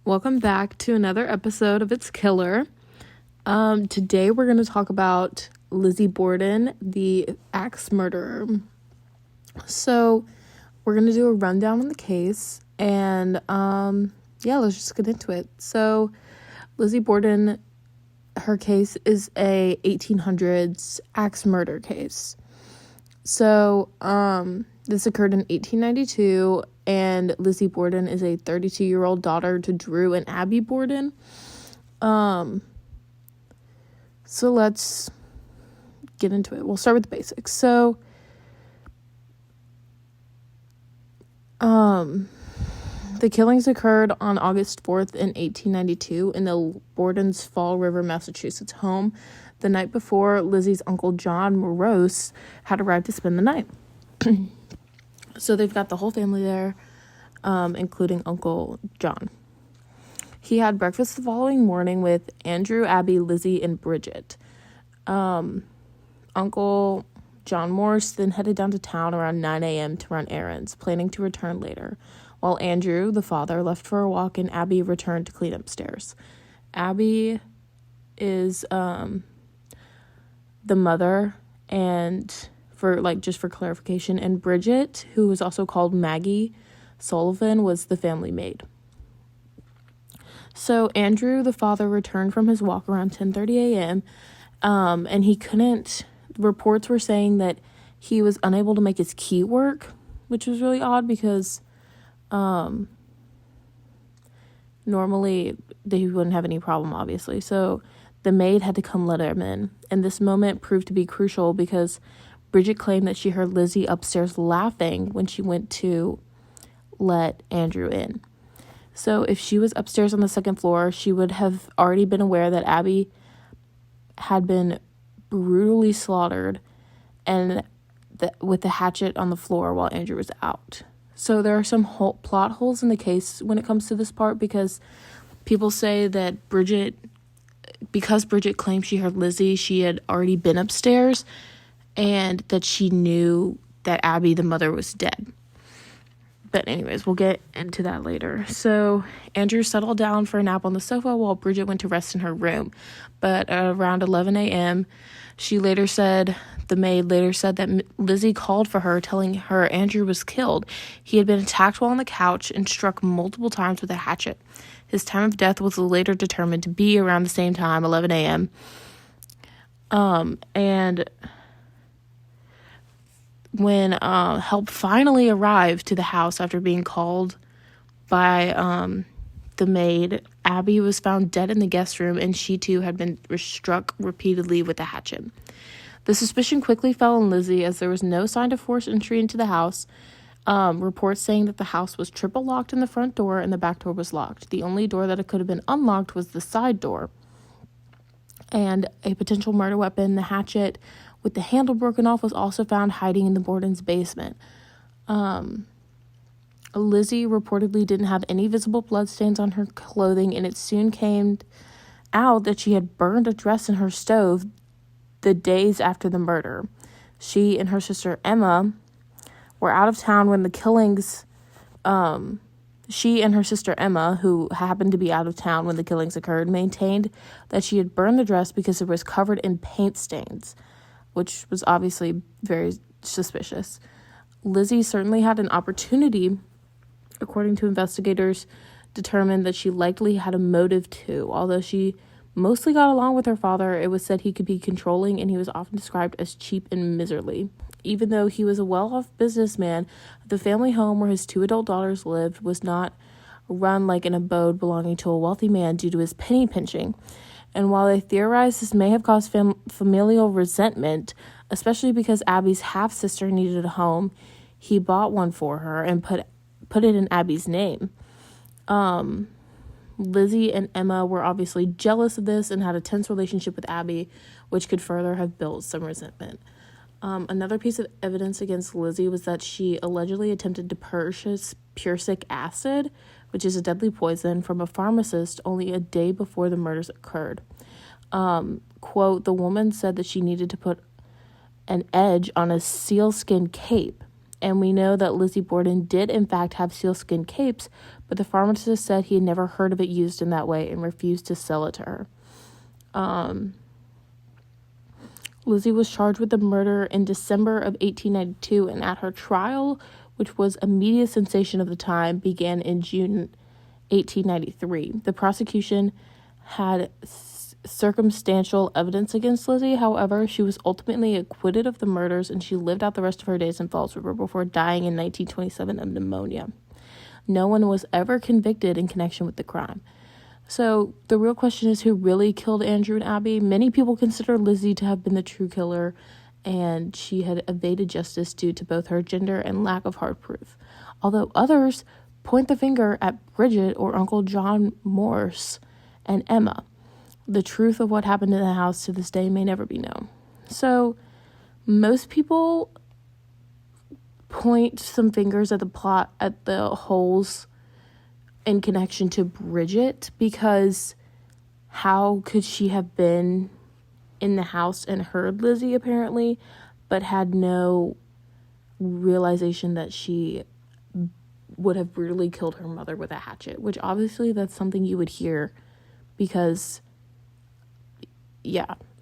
Welcome back to another episode of It's Killer. Today we're going to talk about Lizzie Borden, the axe murderer. So we're going to do a rundown on the case and let's just get into it. So Lizzie Borden, her case is a 1800s axe murder case. So this occurred in 1892, and Lizzie Borden is a 32-year-old daughter to Drew and Abby Borden. So let's get into it. We'll start with the basics. So the killings occurred on August 4th in 1892 in the Borden's Fall River, Massachusetts home, the night before Lizzie's uncle John Morose had arrived to spend the night. So they've got the whole family there, including Uncle John. He had breakfast the following morning with Andrew, Abby, Lizzie, and Bridget. Uncle John Morse then headed down to town around 9 a.m. to run errands, planning to return later, while Andrew, the father, left for a walk and Abby returned to clean upstairs. Abby is the mother, and for clarification, and Bridget, who was also called Maggie Sullivan, was the family maid. So Andrew, the father, returned from his walk around 10:30 a.m. And reports were saying that he was unable to make his key work, which was really odd because normally they wouldn't have any problem, obviously. So the maid had to come let him in, and this moment proved to be crucial because Bridget claimed that she heard Lizzie upstairs laughing when she went to let Andrew in. So if she was upstairs on the second floor, she would have already been aware that Abby had been brutally slaughtered and with the hatchet on the floor while Andrew was out. So there are some plot holes in the case when it comes to this part, because people say that because Bridget claimed she heard Lizzie, she had already been upstairs and that she knew that Abby, the mother, was dead. But anyways, we'll get into that later. So Andrew settled down for a nap on the sofa while Bridget went to rest in her room. But around 11 a.m., the maid later said that Lizzie called for her, telling her Andrew was killed. He had been attacked while on the couch and struck multiple times with a hatchet. His time of death was later determined to be around the same time, 11 a.m. And when help finally arrived to the house after being called by the maid, Abby was found dead in the guest room, and she too had been struck repeatedly with a hatchet. The suspicion quickly fell on Lizzie, as there was no sign of forced entry into the house. Reports saying that the house was triple locked in the front door and the back door was locked. The only door that it could have been unlocked was the side door. And a potential murder weapon, the hatchet with the handle broken off, was also found hiding in the Borden's basement. Lizzie reportedly didn't have any visible bloodstains on her clothing, and it soon came out that she had burned a dress in her stove the days after the murder. She and her sister Emma were out of town when the killings. She and her sister Emma, who happened to be out of town when the killings occurred, maintained that she had burned the dress because it was covered in paint stains, which was obviously very suspicious. Lizzie certainly had an opportunity, according to investigators, determined that she likely had a motive too. Although she mostly got along with her father, it was said he could be controlling, and he was often described as cheap and miserly. Even though he was a well-off businessman, the family home where his 2 adult daughters lived was not run like an abode belonging to a wealthy man due to his penny pinching. And while they theorized this may have caused familial resentment, especially because Abby's half-sister needed a home, he bought one for her and put it in Abby's name. Lizzie and Emma were obviously jealous of this and had a tense relationship with Abby, which could further have built some resentment. Another piece of evidence against Lizzie was that she allegedly attempted to purchase prussic acid, which is a deadly poison, from a pharmacist only a day before the murders occurred. Quote, the woman said that she needed to put an edge on a sealskin cape, And we know that Lizzie Borden did, in fact, have sealskin capes, but the pharmacist said he had never heard of it used in that way and refused to sell it to her. Lizzie was charged with the murder in December of 1892, and at her trial, which was a media sensation of the time, began in June 1893. The prosecution had circumstantial evidence against Lizzie. However, she was ultimately acquitted of the murders, and she lived out the rest of her days in Falls River before dying in 1927 of pneumonia. No one was ever convicted in connection with the crime. So the real question is, who really killed Andrew and Abby? Many people consider Lizzie to have been the true killer, and she had evaded justice due to both her gender and lack of hard proof. Although others point the finger at Bridget or Uncle John Morse and Emma. The truth of what happened in the house to this day may never be known. So most people point some fingers at the holes in connection to Bridget, because how could she have been in the house and heard Lizzie apparently, but had no realization that she would have brutally killed her mother with a hatchet, which obviously that's something you would hear, because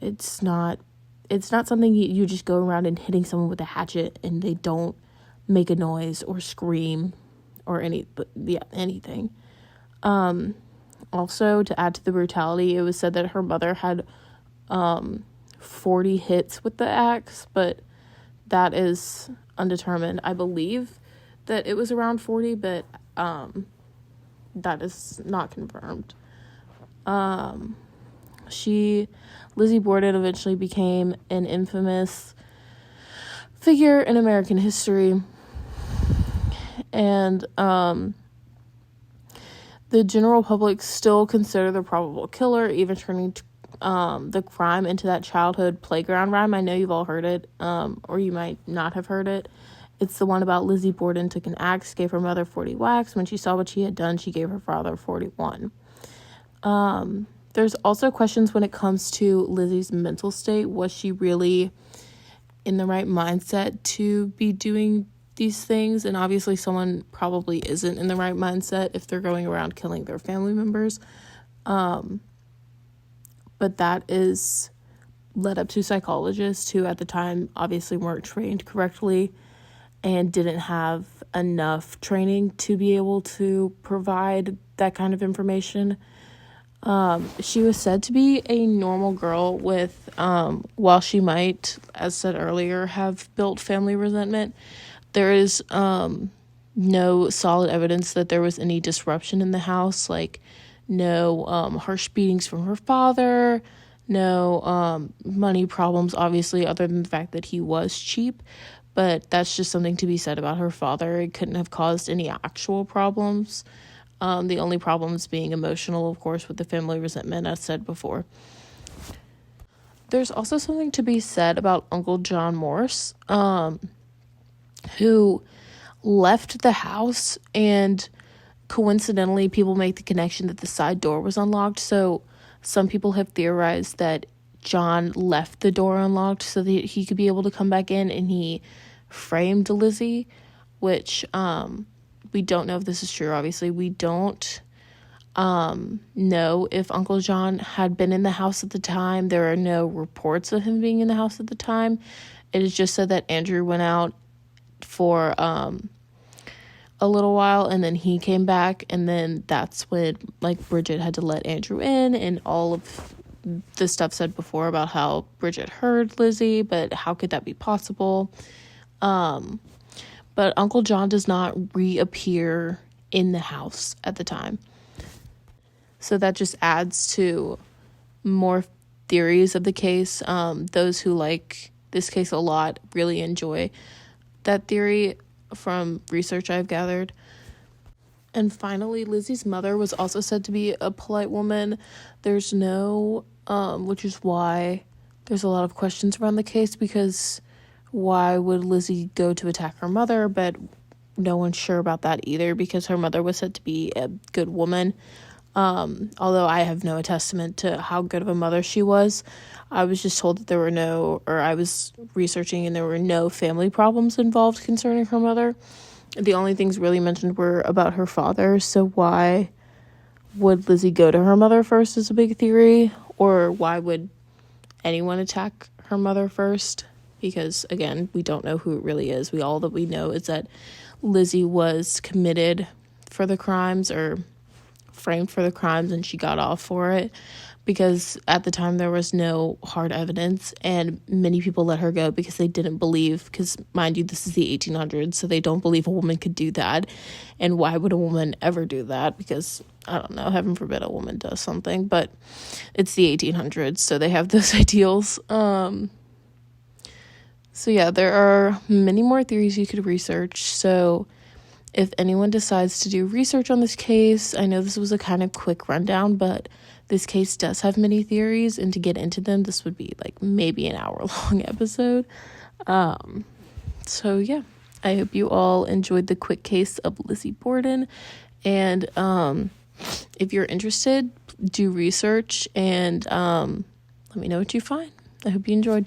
it's not something you just go around and hitting someone with a hatchet and they don't make a noise or scream or anything. Also, to add to the brutality, it was said that her mother had 40 hits with the axe, but that is undetermined. I believe that it was around 40, but that is not confirmed. Lizzie Borden eventually became an infamous figure in American history, and the general public still consider the probable killer, even turning the crime into that childhood playground rhyme. I know you've all heard it, or you might not have heard it. It's the one about Lizzie Borden took an axe, gave her mother 40 whacks. When she saw what she had done, she gave her father 41. There's also questions when it comes to Lizzie's mental state. Was she really in the right mindset to be doing these things? And obviously someone probably isn't in the right mindset if they're going around killing their family members. But that is led up to psychologists who at the time obviously weren't trained correctly and didn't have enough training to be able to provide that kind of information. She was said to be a normal girl with, while she might, as said earlier, have built family resentment, there is no solid evidence that there was any disruption in the house, like no harsh beatings from her father, no money problems, obviously, other than the fact that he was cheap. But that's just something to be said about her father. It couldn't have caused any actual problems. The only problems being emotional, of course, with the family resentment, as said before. There's also something to be said about Uncle John Morse, who left the house, and coincidentally, people make the connection that the side door was unlocked. So some people have theorized that John left the door unlocked so that he could be able to come back in, and he framed Lizzie, which we don't know if this is true. Obviously, we don't know if Uncle John had been in the house at the time. There are no reports of him being in the house at the time. It is just said that Andrew went out for a little while, and then he came back, and then that's when, like, Bridget had to let Andrew in, and all of the stuff said before about how Bridget heard Lizzie, but how could that be possible? But Uncle John does not reappear in the house at the time. So that just adds to more theories of the case. Those who like this case a lot really enjoy that theory from research I've gathered. And finally, Lizzie's mother was also said to be a polite woman. There's no, which is why there's a lot of questions around the case, because why would Lizzie go to attack her mother? But no one's sure about that either, because her mother was said to be a good woman. Although I have no testament to how good of a mother she was. I was just told that I was researching and there were no family problems involved concerning her mother. The only things really mentioned were about her father. So why would Lizzie go to her mother first is a big theory. Or why would anyone attack her mother first? Because, again, we don't know who it really is. All that we know is that Lizzie was committed for the crimes or framed for the crimes, and she got off for it because at the time there was no hard evidence, and many people let her go because they didn't believe, because mind you, this is the 1800s, so they don't believe a woman could do that. And why would a woman ever do that? Because, I don't know, heaven forbid a woman does something, but it's the 1800s, so they have those ideals. So yeah, there are many more theories you could research. So if anyone decides to do research on this case, I know this was a kind of quick rundown, but this case does have many theories, and to get into them, this would be like maybe an hour-long episode. So yeah, I hope you all enjoyed the quick case of Lizzie Borden, and if you're interested, do research, and let me know what you find. I hope you enjoyed.